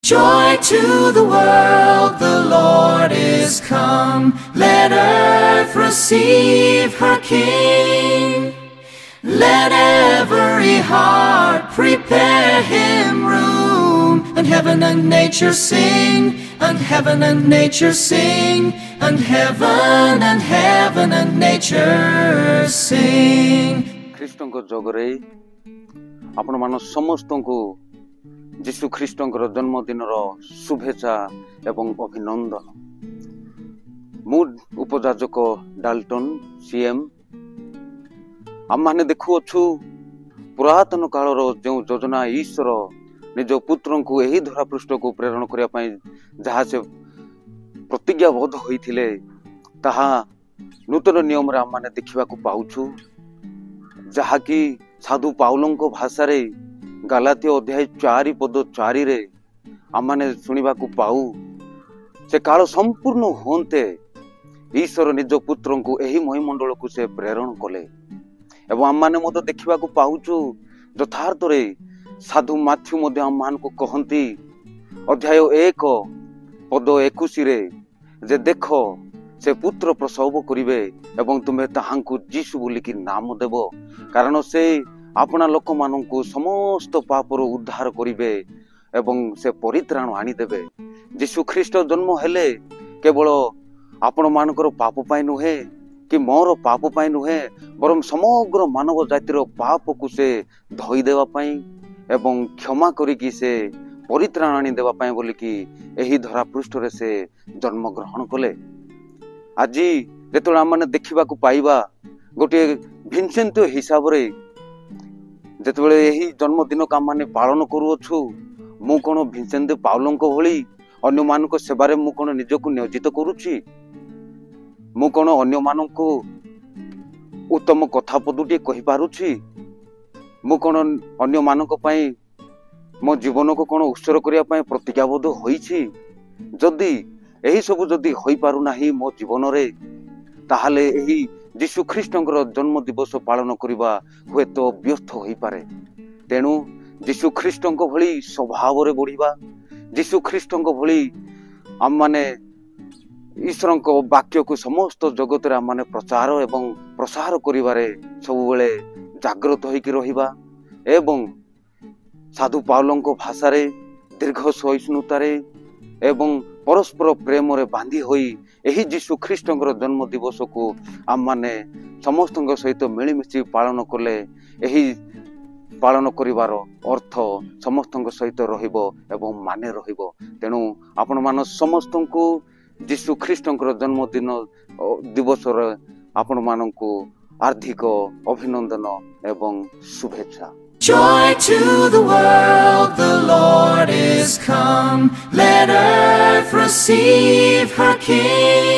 Joy to the world, the Lord is come. Let earth receive her King. Let every heart prepare him room. And heaven and nature sing, and heaven and nature sing, and heaven and nature sing. ଖ୍ରୀଷ୍ଟଙ୍କ ଯୋଗରେ ଆପଣ ମାନ ସମସ୍ତଙ୍କୁ ଯୀଶୁ ଖ୍ରୀଷ୍ଟଙ୍କର ଜନ୍ମଦିନର ଶୁଭେଚ୍ଛା ଏବଂ ଅଭିନନ୍ଦନ। ମୁଁ ଉପଯାଜକ ଡାଲଟନ ସିଏମ୍। ଆମମାନେ ଦେଖୁଅଛୁ ପୁରାତନ କାଳର ଯେଉଁ ଯୋଜନା ଈଶ୍ୱର ନିଜ ପୁତ୍ରଙ୍କୁ ଏହି ଧରାପୃଷ୍ଠକୁ ପ୍ରେରଣ କରିବା ପାଇଁ ଯାହା ସେ ପ୍ରତିଜ୍ଞାବଦ୍ଧ ହୋଇଥିଲେ ତାହା ନୂତନ ନିୟମରେ ଆମମାନେ ଦେଖିବାକୁ ପାଉଛୁ, ଯାହାକି ସାଧୁ ପାଉଲଙ୍କ ଭାଷାରେ ଗାଲାତୀୟ ଅଧ୍ୟାୟ 4:4 ଆମମାନେ ଶୁଣିବାକୁ ପାଉ, ସେ କାଳ ସମ୍ପୂର୍ଣ୍ଣ ହୁଅନ୍ତେ ଈଶ୍ୱର ନିଜ ପୁତ୍ରଙ୍କୁ ଏହି ମହିମଣ୍ଡଳକୁ ସେ ପ୍ରେରଣ କଲେ। ଏବଂ ଆମମାନେ ମଧ୍ୟ ଦେଖିବାକୁ ପାଉଛୁ ଯଥାର୍ଥରେ ସାଧୁ ମାଥ୍ୟୁ ମଧ୍ୟ ଆମମାନଙ୍କୁ କହନ୍ତି ଅଧ୍ୟାୟ 1:21 ଯେ ଦେଖ ସେ ପୁତ୍ର ପ୍ରସବ କରିବେ ଏବଂ ତୁମେ ତାହାଙ୍କୁ ଯୀଶୁ ବୋଲିକି ନାମ ଦେବ, କାରଣ ସେ ଆପଣା ଲୋକମାନଙ୍କୁ ସମସ୍ତ ପାପରୁ ଉଦ୍ଧାର କରିବେ ଏବଂ ସେ ପରିତ୍ରାଣ ଆଣିଦେବେ। ଯୀଶୁ ଖ୍ରୀଷ୍ଟ ଜନ୍ମ ହେଲେ କେବଳ ଆପଣମାନଙ୍କର ପାପ ପାଇଁ ନୁହେଁ କି ମୋର ପାପ ପାଇଁ ନୁହେଁ, ବରଂ ସମଗ୍ର ମାନବ ଜାତିର ପାପକୁ ସେ ଧୋଇଦେବା ପାଇଁ ଏବଂ କ୍ଷମା କରିକି ସେ ପରିତ୍ରାଣ ଆଣିଦେବା ପାଇଁ ବୋଲିକି ଏହି ଧରାପୃଷ୍ଠରେ ସେ ଜନ୍ମଗ୍ରହଣ କଲେ। ଆଜି ଯେତେବେଳେ ଆମମାନେ ଦେଖିବାକୁ ପାଇବା ଗୋଟିଏ ଭିନ୍ସେଣ୍ଟ ହିସାବରେ ଯେତେବେଳେ ଏହି ଜନ୍ମଦିନକୁ ଆମମାନେ ପାଳନ କରୁଅଛୁ, ମୁଁ କ'ଣ ଭିନ୍ସେଣ୍ଟ ପାଉଲଙ୍କ ଭଳି ଅନ୍ୟମାନଙ୍କ ସେବାରେ ମୁଁ କ'ଣ ନିଜକୁ ନିୟୋଜିତ କରୁଛି? ମୁଁ କ'ଣ ଅନ୍ୟମାନଙ୍କୁ ଉତ୍ତମ କଥା ପଦଟିଏ କହିପାରୁଛି? ମୁଁ କ'ଣ ଅନ୍ୟମାନଙ୍କ ପାଇଁ ମୋ ଜୀବନକୁ କ'ଣ ଉତ୍ସର୍ଗ କରିବା ପାଇଁ ପ୍ରତିଜ୍ଞାବଦ୍ଧ ହୋଇଛି? ଯଦି ଏହି ସବୁ ଯଦି ହୋଇପାରୁନାହିଁ ମୋ ଜୀବନରେ, ତାହେଲେ ଏହି ଯୀଶୁ ଖ୍ରୀଷ୍ଟଙ୍କର ଜନ୍ମ ଦିବସ ପାଳନ କରିବା ହୁଏତ ବ୍ୟର୍ଥ ହୋଇପାରେ। ତେଣୁ ଯୀଶୁ ଖ୍ରୀଷ୍ଟଙ୍କ ଭଳି ସ୍ୱଭାବରେ ବଢ଼ିବା, ଯୀଶୁ ଖ୍ରୀଷ୍ଟଙ୍କ ଭଳି ଆମମାନେ ଈଶ୍ୱରଙ୍କ ବାକ୍ୟକୁ ସମସ୍ତ ଜଗତରେ ଆମମାନେ ପ୍ରଚାର ଏବଂ ପ୍ରସାର କରିବାରେ ସବୁବେଳେ ଜାଗ୍ରତ ହୋଇକି ରହିବା ଏବଂ ସାଧୁ ପାଉଲଙ୍କ ଭାଷାରେ ଦୀର୍ଘ ସହିଷ୍ଣୁତାରେ ଏବଂ ପରସ୍ପର ପ୍ରେମରେ ବାନ୍ଧି ହୋଇ ଏହି ଯୀଶୁ ଖ୍ରୀଷ୍ଟଙ୍କର ଜନ୍ମ ଦିବସକୁ ଆମମାନେ ସମସ୍ତଙ୍କ ସହିତ ମିଳିମିଶି ପାଳନ କଲେ ଏହି ପାଳନ କରିବାର ଅର୍ଥ ସମସ୍ତଙ୍କ ସହିତ ରହିବ ଏବଂ ମାନେ ରହିବ। ତେଣୁ ଆପଣମାନ ସମସ୍ତଙ୍କୁ ଯୀଶୁ ଖ୍ରୀଷ୍ଟଙ୍କର ଜନ୍ମଦିନ ଦିବସର ଆପଣମାନଙ୍କୁ ହାର୍ଦ୍ଦିକ ଅଭିନନ୍ଦନ ଏବଂ ଶୁଭେଚ୍ଛା। Joy to the world, the Lord is come. Let earth receive her King.